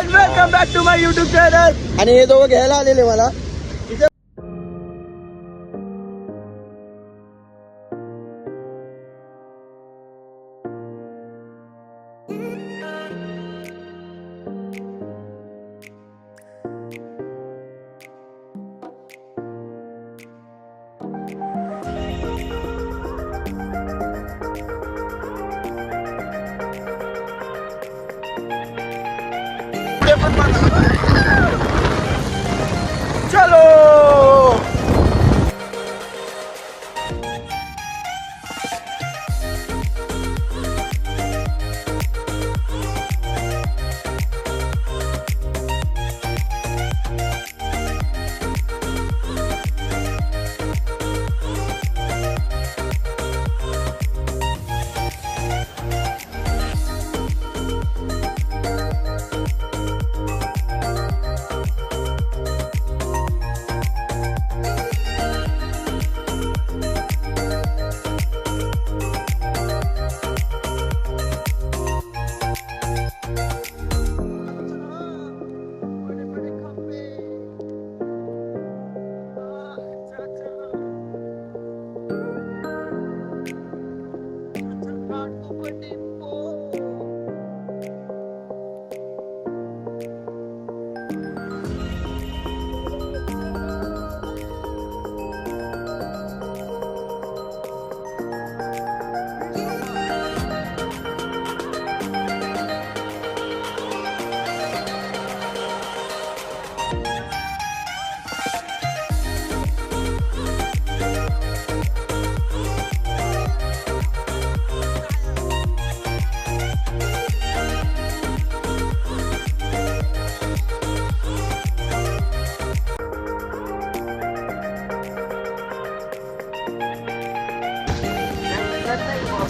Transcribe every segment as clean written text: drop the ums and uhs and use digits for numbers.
And welcome back to my YouTube channel. आणि हे दोघं घ्यायला आलेले मला इथे. चलो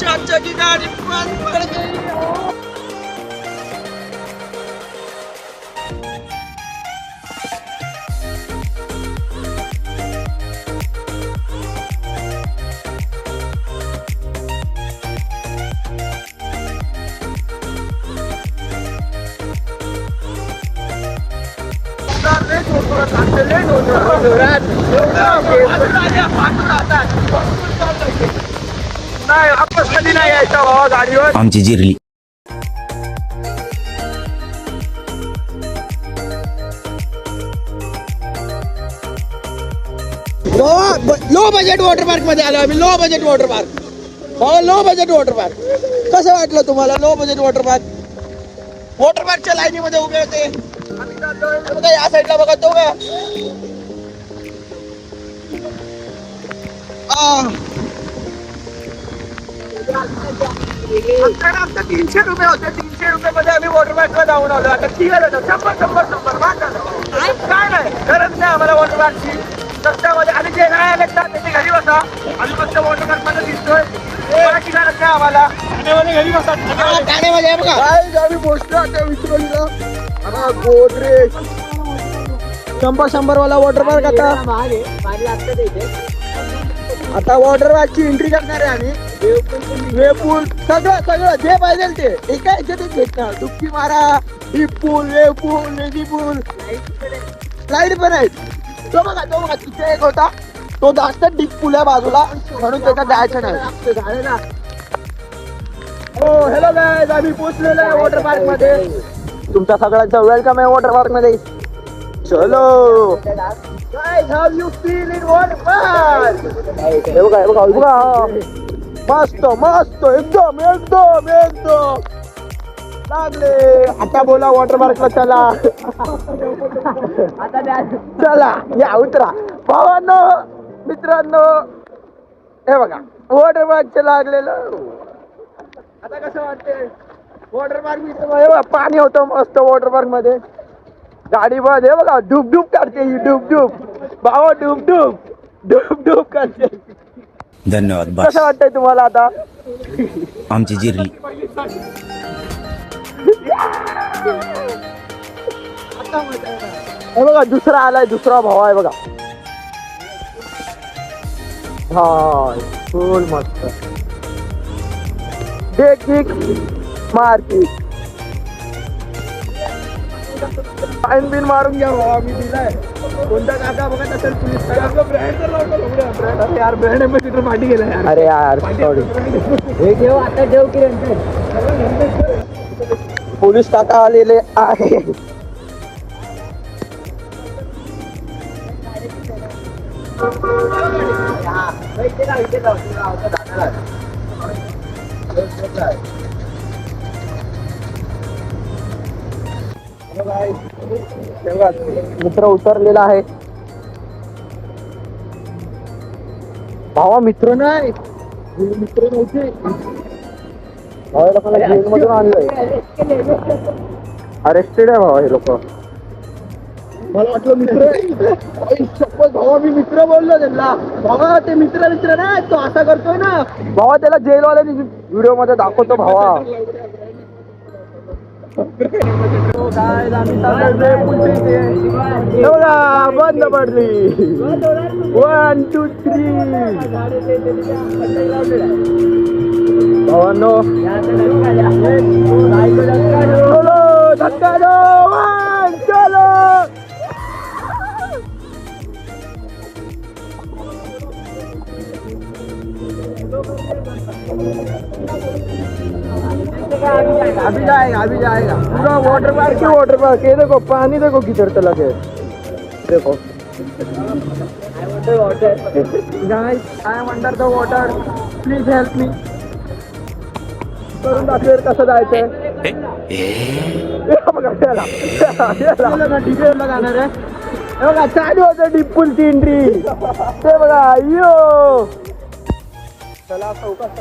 चाचा की गाड़ी बंद पड़ गई. नाही आपस कधी नाही यायचा भावा गाडीवर. आमची जिरली. लो बजेट वॉटर पार्क मध्ये आलो आम्ही. लो बजेट वॉटर पार्क भावा. लो बजेट वॉटर पार्क कसं वाटलं तुम्हाला? Low budget water park. Water पार्कच्या लाईनीमध्ये उभे होते आम्ही. जातोय या साईडला बघा तो का. आमचं 300 रुपये होते. 300 रुपये मध्ये आम्ही वॉटर पार्कला जाऊन आलो. आता ती गेलो 100 काय नाही गरज नाही आम्हाला वॉटर पार्कची. रस्त्यामध्ये आणि जे नाही आले त्याची घरी बसा. आम्ही फक्त वॉटर पार्क मध्ये दिसतोय. गरज नाही आम्हाला. घरी बसा. ठाण्यामध्ये बघा आम्ही पोहोचलो आता विसरलो. गोदरेज 100 वाला वॉटर पार्क. आता वॉटर पार्कची एंट्री करणार आहे आम्ही. वेपूल सगळं जे पाहिजे ते एका ह्याच्यातच भेटणार. डुबकी मारा, डीप पूल, वेव पूल, नेव्ही पूल, स्लाईड पण आहेत. तो बघा तिथे एक होता तो जास्त डीप पूल आहे बाजूला म्हणून त्याच्यात जायचं नाही. हो हॅलो गाईज, आम्ही पोहोचलेलो आहे वॉटर पार्क मध्ये. तुमच्या सगळ्यांचं वेलकम आहे वॉटर पार्क मध्ये. चलो guys, how you feel in water park? हे बघा मस्त एकदम लागले. आता बोला वॉटर पार्कला चला. चला या उतरा भावांनो मित्रांनो. हे बघा वॉटर पार्कचं लागलेलं. आता कसं वाटतंय वॉटर पार्क? पाणी होतं मस्त वॉटर पार्क मध्ये. गाडी बघ हे बघा डूब काढते ही. डूब भावा डूब करते. धन्यवाद. कसं वाटतंय तुम्हाला आता? आमची जिरली. हे बघा दुसरा आलाय. दुसरा भाव आहे बघा. हाय फुल मस्त. डे किक मार किक. फाईन बिन मारून घ्या भावा, मी दिलाय. कोणता काका बघत असेल पोलीस ब्रँड. अरे यार ब्रँड एम्बेसिडर पाठी गेला यार. अरे यार सॉरी. हे ठेव आता, ठेव की पोलीस काका आलेले आहे. मित्र उतरलेला आहे. भावा मित्र नाही, मित्र नव्हते. भावा लोकांना जेलमधून आणलंय. अरेस्टेड आहे भावा हे लोक. मला वाटलं मित्र शपथ भावा, मी मित्र बोललो त्यांना. भावा ते मित्र नाही, तो असा करतोय ना भावा. त्याला जेलवाल्याने व्हिडिओ मध्ये दाखवतो भावा. बंद पडली. 1 2 3 भावांनो, धक्का दो. चलो अभी जाएगा पूरा वाटर पार्क ही वाटर पार्क. ये देखो पानी, देखो किधर चला गया. देखो guys, I am under the water. Please help me. करून दाखवेल कसं जायचंय. डीजेला जाणार आहे. हे बघा चालू होतं डीपपूलची एंट्री. ते बघा यो. चला चौकात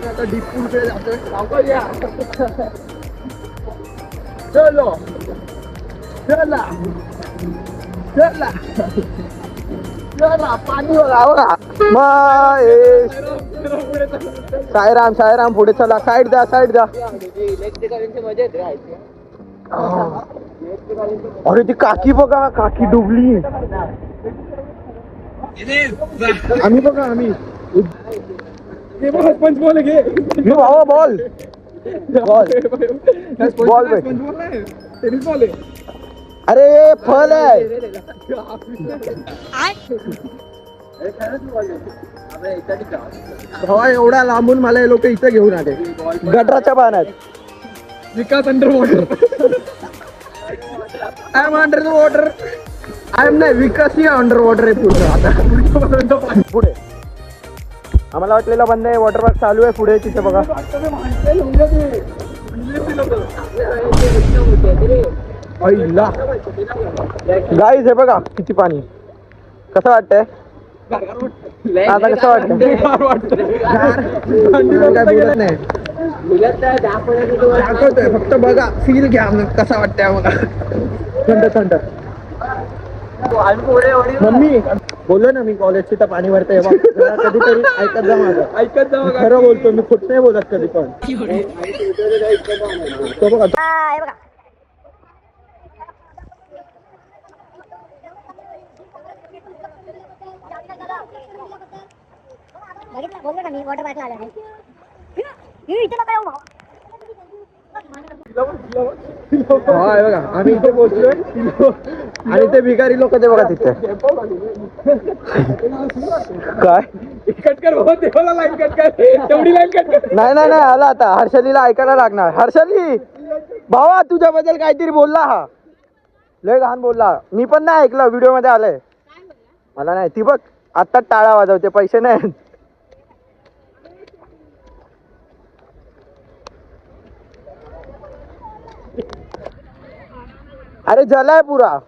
आता डीपपूलकडे जातोय. चौकात या. चलो चला चला चला. पाणी बघा बघा. सायराम पुढे चला. साईड द्या, साईड द्या. अरे ती काकी बघा, काकी डुबली. आम्ही बघा, आम्ही पंच बॉल घे भावा. बॉल बॉल टेनिस बॉल आहे. अरे फल आहे. भावा एवढा लांबून मला हे लोक इथं घेऊन आले गटराच्या पाण्यात. विकास under water. I am under the water. I am नाही, विकास ही अंडर वॉटर आहे पूर्ण. आता पुढे आम्हाला वाटलेला बंद आहे. वॉटर पार्क चालू आहे पुढे. तिथे बघा गाईज. हे बघा किती पाणी. कसं वाटतंय आता? कसं वाटतंय? दाखवतोय फक्त बघा, फील घ्या. कसा वाटतंय बघा. थंड थंड. मम्मी बोललो ना मी कॉलेजची तर पाणी भरतंय. कधीतरी ऐकत जा माझं. ऐकत जा. खरं बोलतो मी, खोट नाही बोलत कधी पण. तो बघा बोललो ना मी वॉटर पार्कला आलो नाही. इथे काय हो बघा आम्ही इथे पोहोचलोय. आणि ते भिकारी लोक ते बघा तिथे काय कट कर भाऊ. देवाला लाईन कट कर. तेवढी लाईन कट कर. नाही नाही नाही आला आता. हर्षलीला ऐकायला लागणार. हर्षली भावा तुझ्याबद्दल काहीतरी बोलला हा. लय घाण बोलला. मी पण नाही ऐकलं. व्हिडिओ मध्ये आलंय. मला नाही. ती बघ आता टाळा वाजवते. पैसे नाही. अरे जलाय पुरा.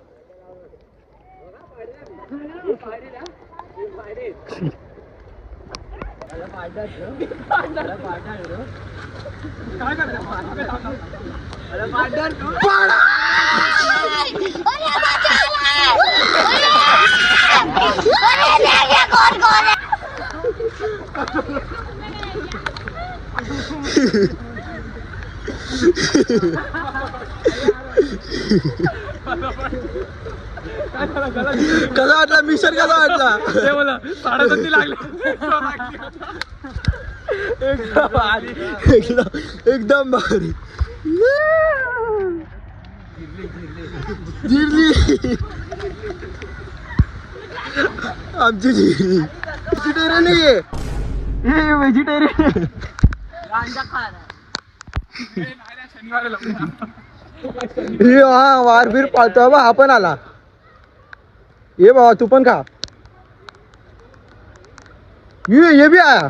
कसा वाटला मिशन? कसा वाटला? ते मला 3.5 लागले. एकदम भारी. जिरली आमची जिरली व्हेजिटेरियन आहे हे व्हेजिटेरियन हा वारबीर पाळतोय बा आपण आला ये बाबा तू पण खा ये भी आया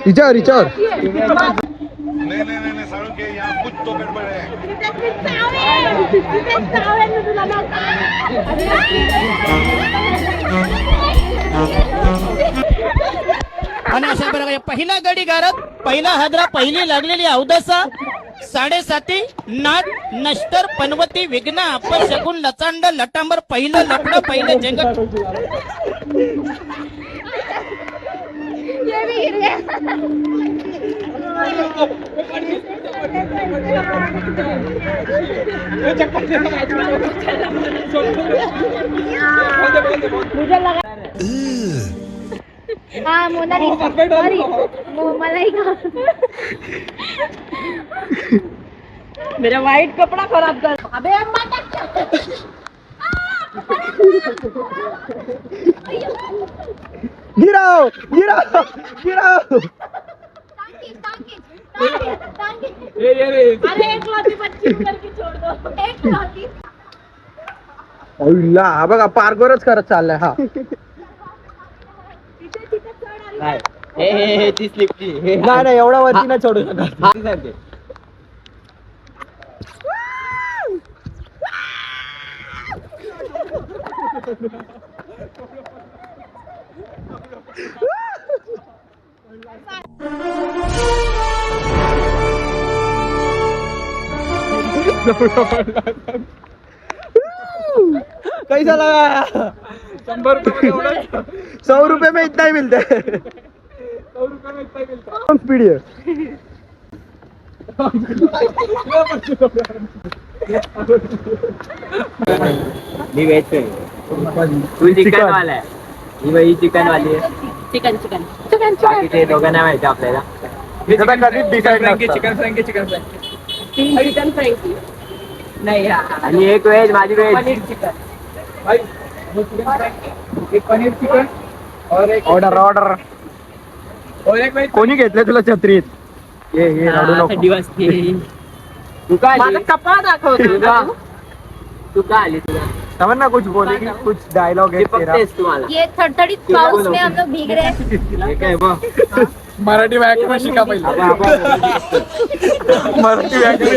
हिच्यावर नहीं सारुण के यहाँ कुछ तो गड़बड़ है आणि अशा प्रकारे पहिला गडी गारत पहिला हादरा पहिली लागलेली अवदसा 7:30 नाट नष्टर पनवती विघ्न अपशकुन लचांड लटांबर पहिलं लपड पहिलं जंगल हाँ मोनालिसा सॉरी मलाइका मेरा वाइट कपड़ा खराब कर अबे गिराओ अरे एक लौटी बच्ची करके छोड़ दो एक लौटी अल्ला हा बघा पार्कवरच करत चाललाय हा नाही एवढा वरती नाही चढू शकत कैसा लगा 100 रुपये में इतना ही मिलता है 100 रुपये में इतना ही मिलता है स्पीड है तू चिकन वाला आहे ही बाई चिकन वाली आहे चिकन चिकन बाकी ते दोघांना माहिती आपल्याला चिकन फ्राय चिकन फ्राई नहीं यार आणि एक वेज माझी वेज पनीर चिकन एक पनीर चिकन और एक ऑर्डर और एक कोणी घेतलं तुला छत्रीत ये रडू नको थंडी वाजते तू का आली माझा कपडा दाखवतो तू का आली तुला तमन्ना कुछ बोलेगी कुछ डायलॉग है तेरा तेच तुम्हाला ये थरथरीत पाऊस में हम लोग भीग रहे हैं हे काय बघ मराठी व्याकरण शिका पहिला मराठी व्याकरण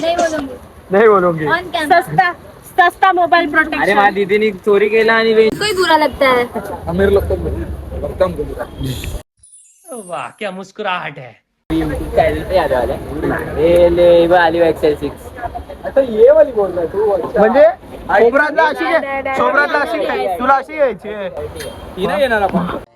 नहीं बोलूंगी नाही बोलूंगी ऑन कैमरा सस्ता सस्ता मोबाइल अरे प्रोटेक्शन माझ्या दीदीने चोरी केला आणि वेज कोई बुरा लगता है अमीर लोग वाह क्या मुस्कुराहट है यूट्यूब चॅनल पे आले वाले ए ले आली एक्सेल 6 आता ये वाली बोल रहा तू म्हणजे सोबरातला अशी तुला अशी घ्यायची ती नाही येणार आपण